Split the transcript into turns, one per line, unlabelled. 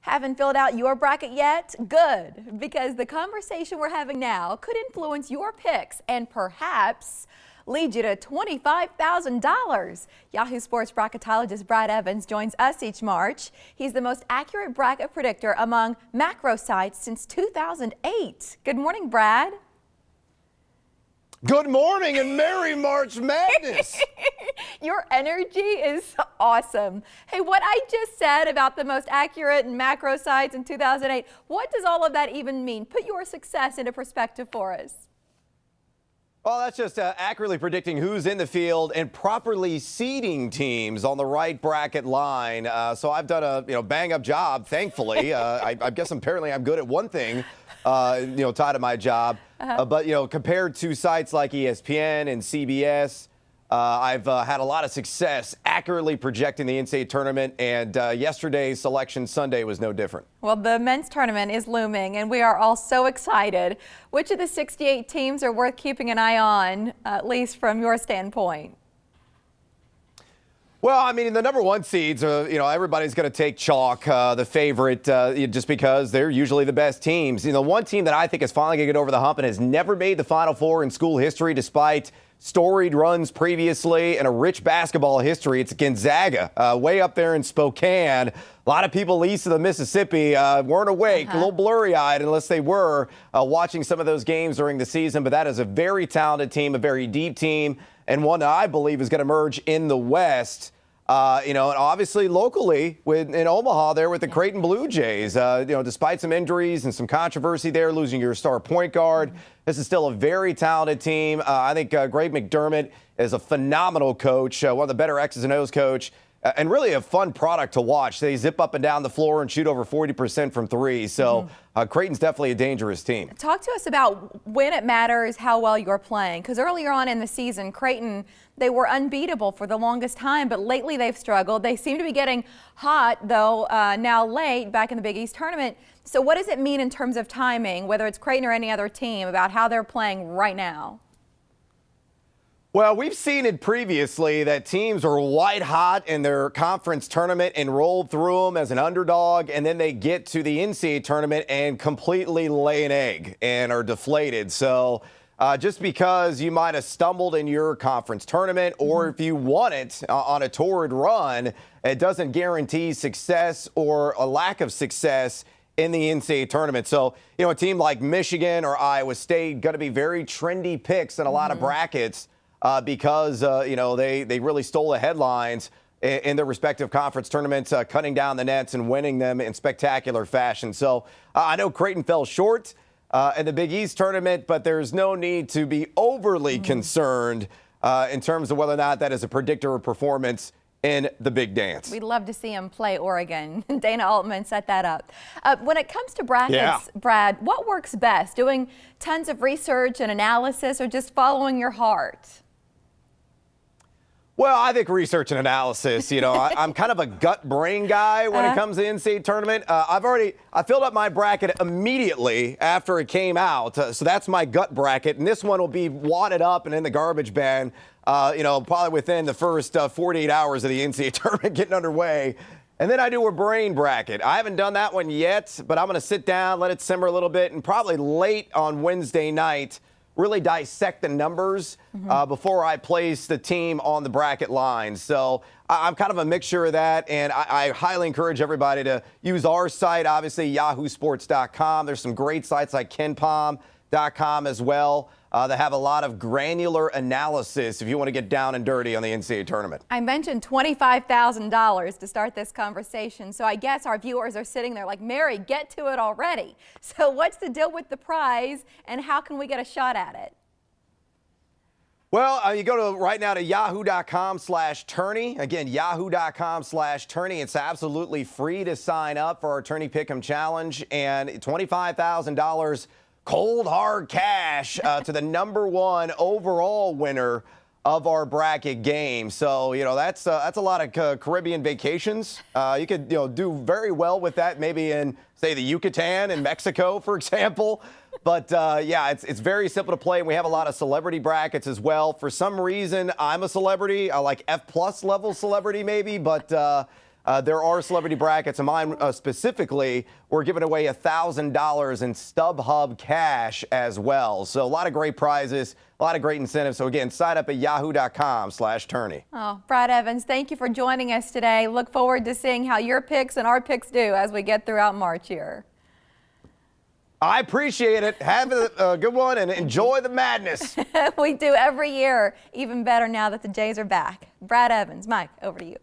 Haven't filled out your bracket yet? Good, because the conversation we're having now could influence your picks and perhaps lead you to $25,000. Yahoo Sports bracketologist Brad Evans joins us each March. He's the most accurate bracket predictor among macro sites since 2008. Good morning, Brad.
Good morning and Merry March Madness.
Your energy is awesome. Hey, what I just said about the most accurate macro sites in 2008, what does all of that even mean? Put your success into perspective for us.
Well, that's just accurately predicting who's in the field and properly seeding teams on the right bracket line. So I've done a bang-up job, thankfully. I guess apparently I'm good at one thing, tied to my job. But compared to sites like ESPN and CBS, I've had a lot of success accurately projecting the NCAA tournament, and yesterday's Selection Sunday was no different.
Well, the men's tournament is looming, and we are all so excited. Which of the 68 teams are worth keeping an eye on, at least from your standpoint?
Well, I mean, the number one seeds, everybody's going to take chalk, the favorite, just because they're usually the best teams. One team that I think is finally going to get over the hump and has never made the Final Four in school history despite storied runs previously and a rich basketball history. It's Gonzaga, way up there in Spokane. A lot of people east of the Mississippi weren't awake, a little blurry-eyed unless they were watching some of those games during the season. But that is a very talented team, a very deep team, and one that I believe is going to emerge in the West. And obviously locally in Omaha there with the Creighton Blue Jays, despite some injuries and some controversy there, losing your star point guard, this is still a very talented team. I think Greg McDermott is a phenomenal coach, one of the better X's and O's coach, and really a fun product to watch. They zip up and down the floor and shoot over 40% from three. So Creighton's definitely a dangerous team.
Talk to us about when it matters how well you're playing, because earlier on in the season, Creighton, they were unbeatable for the longest time, but lately they've struggled. They seem to be getting hot, though, now late back in the Big East tournament. So what does it mean in terms of timing, whether it's Creighton or any other team, about how they're playing right now?
Well, we've seen it previously that teams are white hot in their conference tournament and roll through them as an underdog, and then they get to the NCAA tournament and completely lay an egg and are deflated. So just because you might have stumbled in your conference tournament or if you won it on a torrid run, it doesn't guarantee success or a lack of success in the NCAA tournament. So, a team like Michigan or Iowa State going to be very trendy picks in a lot of brackets because, they really stole the headlines in their respective conference tournaments, cutting down the nets and winning them in spectacular fashion. So I know Creighton fell short in the Big East tournament, but there's no need to be overly concerned in terms of whether or not that is a predictor of performance in the big dance.
We'd love to see him play Oregon. Dana Altman set that up. When it comes to brackets, Brad, what works best? Doing tons of research and analysis or just following your heart?
Well, I think research and analysis, I'm kind of a gut brain guy when it comes to the NCAA tournament. I filled up my bracket immediately after it came out. So that's my gut bracket. And this one will be wadded up and in the garbage bin, probably within the first 48 hours of the NCAA tournament getting underway. And then I do a brain bracket. I haven't done that one yet, but I'm going to sit down, let it simmer a little bit, and probably late on Wednesday night, really dissect the numbers before I place the team on the bracket line. So I'm kind of a mixture of that, and I highly encourage everybody to use our site, obviously, yahoosports.com. There's some great sites like kenpom.com as well that have a lot of granular analysis if you want to get down and dirty on the NCAA tournament.
I mentioned $25,000 to start this conversation, so I guess our viewers are sitting there like, Mary, get to it already. So what's the deal with the prize, and how can we get a shot at it?
Well, you go to right now to yahoo.com/tourney. Again, yahoo.com/tourney. It's absolutely free to sign up for our Tourney Pick'em Challenge, and $25,000 cold hard cash to the number one overall winner of our bracket game. So, that's a lot of Caribbean vacations. You could, do very well with that, maybe in, say, the Yucatan in Mexico, for example. But, it's very simple to play, and we have a lot of celebrity brackets as well. For some reason, I'm a celebrity, like F+ level celebrity maybe, but There are celebrity brackets, and mine specifically, we're giving away $1,000 in StubHub cash as well. So a lot of great prizes, a lot of great incentives. So again, sign up at yahoo.com/tourney.
Oh, Brad Evans, thank you for joining us today. Look forward to seeing how your picks and our picks do as we get throughout March here.
I appreciate it. Have a good one and enjoy the madness.
We do every year, even better now that the Jays are back. Brad Evans, Mike, over to you.